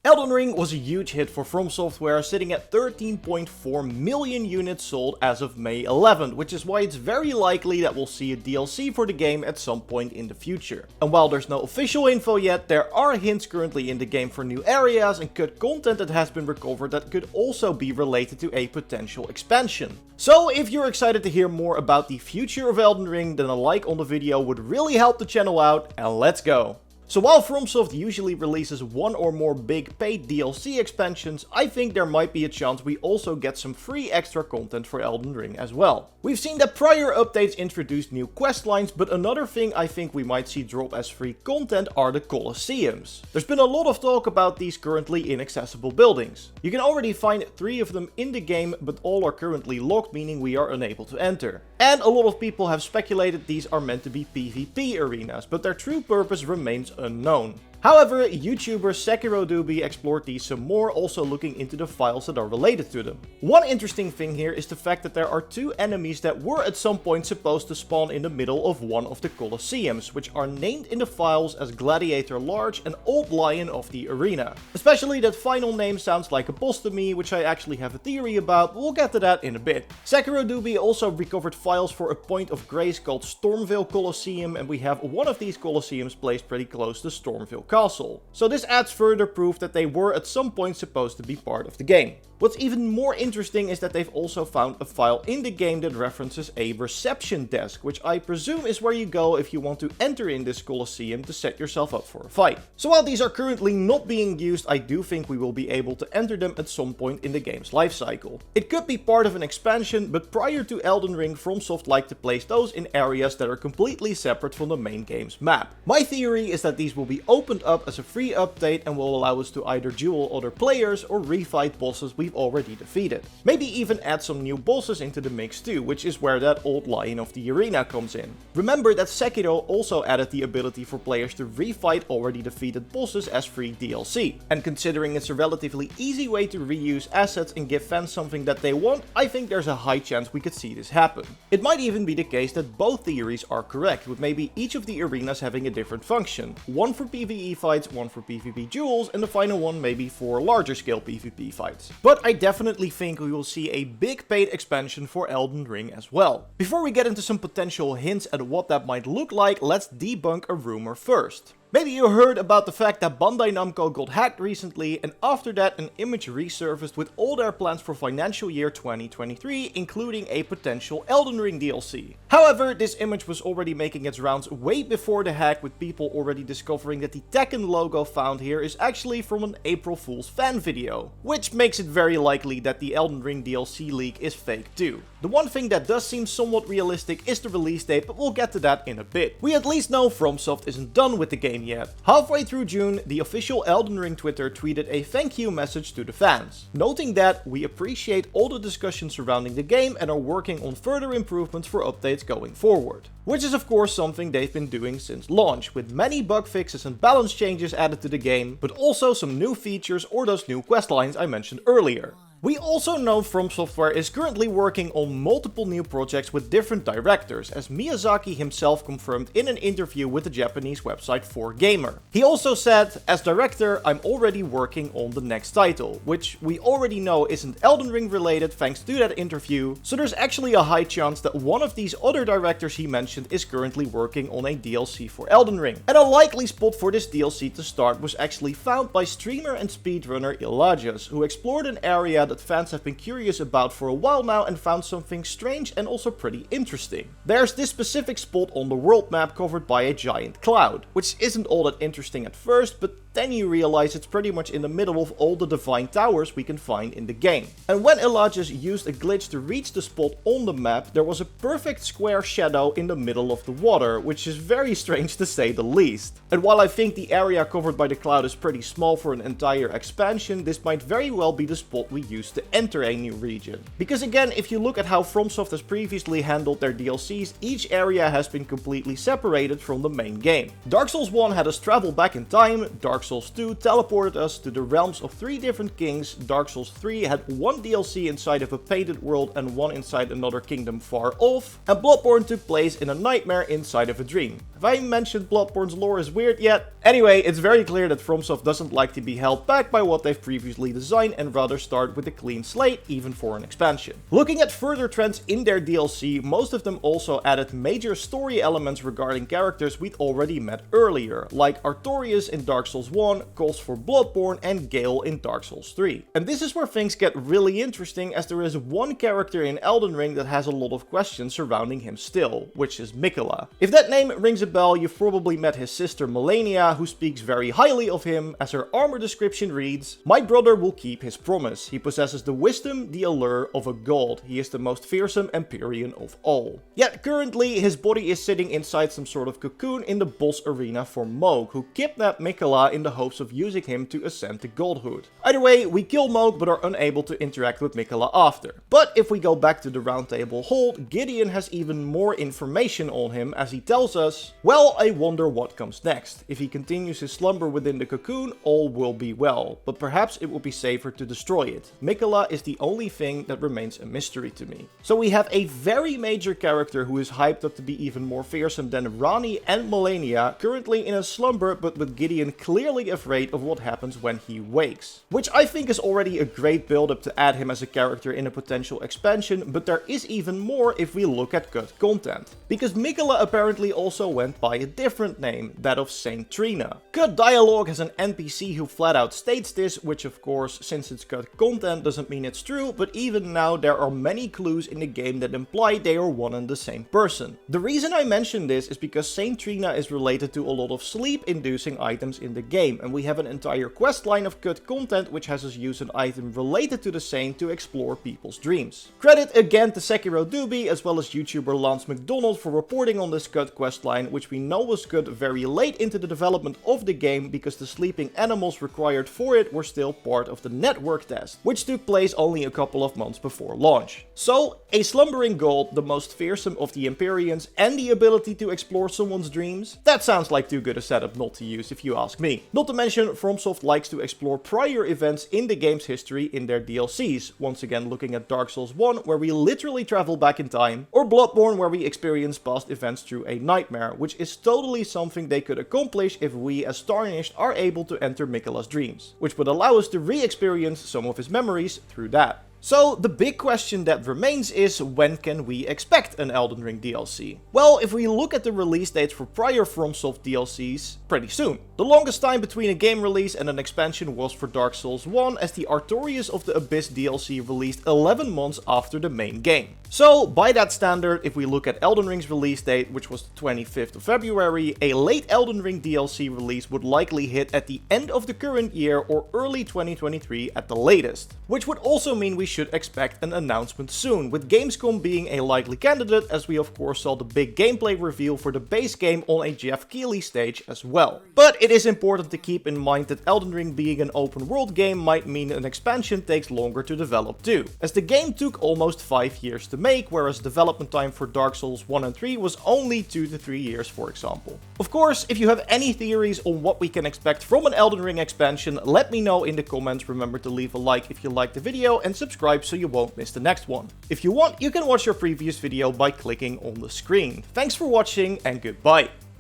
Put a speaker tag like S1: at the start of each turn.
S1: Elden Ring was a huge hit for From Software, sitting at 13.4 million units sold as of May 11th, which is why it's very likely that we'll see a DLC for the game at some point in the future. And while there's no official info yet, there are hints currently in the game for new areas and cut content that has been recovered that could also be related to a potential expansion. So if you're excited to hear more about the future of Elden Ring, then a like on the video would really help the channel out, and let's go! So while Fromsoft usually releases one or more big paid DLC expansions, I think there might be a chance we also get some free extra content for Elden Ring as well. We've seen that prior updates introduced new quest lines, but another thing I think we might see drop as free content are the Colosseums. There's been a lot of talk about these currently inaccessible buildings. You can already find 3 of them in the game, but all are currently locked, meaning we are unable to enter. And a lot of people have speculated these are meant to be PvP arenas, but their true purpose remains unknown. However, YouTuber SekiroDoobie explored these some more, also looking into the files that are related to them. One interesting thing here is the fact that there are 2 enemies that were at some point supposed to spawn in the middle of one of the Colosseums, which are named in the files as Gladiator Large and Old Lion of the Arena. Especially that final name sounds like a boss to me, which I actually have a theory about, but we'll get to that in a bit. SekiroDoobie also recovered files for a point of grace called Stormvale Colosseum, and we have one of these Colosseums placed pretty close to Stormvale Castle. So this adds further proof that they were at some point supposed to be part of the game. What's even more interesting is that they've also found a file in the game that references a reception desk, which I presume is where you go if you want to enter in this Colosseum to set yourself up for a fight. So while these are currently not being used, I do think we will be able to enter them at some point in the game's lifecycle. It could be part of an expansion, but prior to Elden Ring, Fromsoft liked to place those in areas that are completely separate from the main game's map. My theory is that these will be opened up as a free update and will allow us to either duel other players or refight bosses we've already defeated. Maybe even add some new bosses into the mix too, which is where that Old Lion of the Arena comes in. Remember that Sekiro also added the ability for players to refight already defeated bosses as free DLC. And considering it's a relatively easy way to reuse assets and give fans something that they want, I think there's a high chance we could see this happen. It might even be the case that both theories are correct, with maybe each of the arenas having a different function. One for PvE fights, one for PvP duels, and the final one maybe for larger scale PvP fights. But I definitely think we will see a big paid expansion for Elden Ring as well. Before we get into some potential hints at what that might look like, let's debunk a rumor first. Maybe you heard about the fact that Bandai Namco got hacked recently, and after that an image resurfaced with all their plans for financial year 2023, including a potential Elden Ring DLC. However, this image was already making its rounds way before the hack, with people already discovering that the Tekken logo found here is actually from an April Fool's fan video, which makes it very likely that the Elden Ring DLC leak is fake too. The one thing that does seem somewhat realistic is the release date, but we'll get to that in a bit. We at least know Fromsoft isn't done with the game yet. Halfway through June, the official Elden Ring Twitter tweeted a thank you message to the fans, noting that we appreciate all the discussion surrounding the game and are working on further improvements for updates going forward. Which is of course something they've been doing since launch, with many bug fixes and balance changes added to the game, but also some new features or those new quest lines I mentioned earlier. We also know From Software is currently working on multiple new projects with different directors, as Miyazaki himself confirmed in an interview with the Japanese website 4Gamer. He also said, "As director, I'm already working on the next title," which we already know isn't Elden Ring related thanks to that interview, so there's actually a high chance that one of these other directors he mentioned is currently working on a DLC for Elden Ring. And a likely spot for this DLC to start was actually found by streamer and speedrunner Elagius, who explored an area that fans have been curious about for a while now and found something strange and also pretty interesting. There's this specific spot on the world map covered by a giant cloud, which isn't all that interesting at first, but then you realize it's pretty much in the middle of all the divine towers we can find in the game. And when Elagius used a glitch to reach the spot on the map, there was a perfect square shadow in the middle of the water, which is very strange to say the least. And while I think the area covered by the cloud is pretty small for an entire expansion, this might very well be the spot we used to enter a new region. Because again, if you look at how Fromsoft has previously handled their DLCs, each area has been completely separated from the main game. Dark Souls 1 had us travel back in time, Dark Souls 2 teleported us to the realms of 3 different kings. Dark Souls 3 had 1 DLC inside of a painted world and 1 inside another kingdom far off. And Bloodborne took place in a nightmare inside of a dream. Have I mentioned Bloodborne's lore is weird yet? Anyway, it's very clear that Fromsoft doesn't like to be held back by what they've previously designed and rather start with a clean slate, even for an expansion. Looking at further trends in their DLC, most of them also added major story elements regarding characters we'd already met earlier, like Artorias in Dark Souls 1, Calls for Bloodborne, and Gale in Dark Souls 3. And this is where things get really interesting, as there is one character in Elden Ring that has a lot of questions surrounding him still, which is Miquella. If that name rings a bell, you've probably met his sister Malenia, who speaks very highly of him, as her armor description reads, "My brother will keep his promise. He possesses the wisdom, the allure of a god. He is the most fearsome Empyrean of all." Yet currently, his body is sitting inside some sort of cocoon in the boss arena for Mohg, who kidnapped Miquella in the hopes of using him to ascend to godhood. Either way, we kill Mohg but are unable to interact with Miquella after. But if we go back to the roundtable hold, Gideon has even more information on him, as he tells us, "Well, I wonder what comes next. If he continues his slumber within the cocoon, all will be well, but perhaps it will be safer to destroy it. Miquella is the only thing that remains a mystery to me." So we have a very major character who is hyped up to be even more fearsome than Ranni and Malenia, currently in a slumber, but with Gideon clearly afraid of what happens when he wakes. Which I think is already a great build up to add him as a character in a potential expansion, but there is even more if we look at cut content. Because Miquella apparently also went by a different name, that of Saint Trina. Cut Dialogue has an NPC who flat out states this, which of course, since it's cut content, doesn't mean it's true, but even now there are many clues in the game that imply they are one and the same person. The reason I mention this is because Saint Trina is related to a lot of sleep-inducing items in the game, and we have an entire questline of cut content which has us use an item related to the saint to explore people's dreams. Credit again to Sekiro Doobie as well as YouTuber Lance McDonald for reporting on this cut questline, which we know was cut very late into the development of the game because the sleeping animals required for it were still part of the network test, which took place only a couple of months before launch. So, a slumbering god, the most fearsome of the Empyreans, and the ability to explore someone's dreams? That sounds like too good a setup not to use if you ask me. Not to mention, Fromsoft likes to explore prior events in the game's history in their DLCs, once again looking at Dark Souls 1 where we literally travel back in time, or Bloodborne where we experience past events through a nightmare, which is totally something they could accomplish if we as Tarnished are able to enter Miquella's dreams, which would allow us to re-experience some of his memories through that. So, the big question that remains is, when can we expect an Elden Ring DLC? Well, if we look at the release dates for prior FromSoft DLCs, pretty soon. The longest time between a game release and an expansion was for Dark Souls 1, as the Artorias of the Abyss DLC released 11 months after the main game. So, by that standard, if we look at Elden Ring's release date, which was the 25th of February, a late Elden Ring DLC release would likely hit at the end of the current year or early 2023 at the latest. Which would also mean we should expect an announcement soon, with Gamescom being a likely candidate, as we of course saw the big gameplay reveal for the base game on a Jeff Keighley stage as well. But it is important to keep in mind that Elden Ring being an open world game might mean an expansion takes longer to develop too, as the game took almost 5 years to make, whereas development time for Dark Souls 1 and 3 was only 2 to 3 years, for example. Of course, if you have any theories on what we can expect from an Elden Ring expansion, let me know in the comments. Remember to leave a like if you liked the video and subscribe so you won't miss the next one. If you want, you can watch your previous video by clicking on the screen. Thanks for watching and goodbye.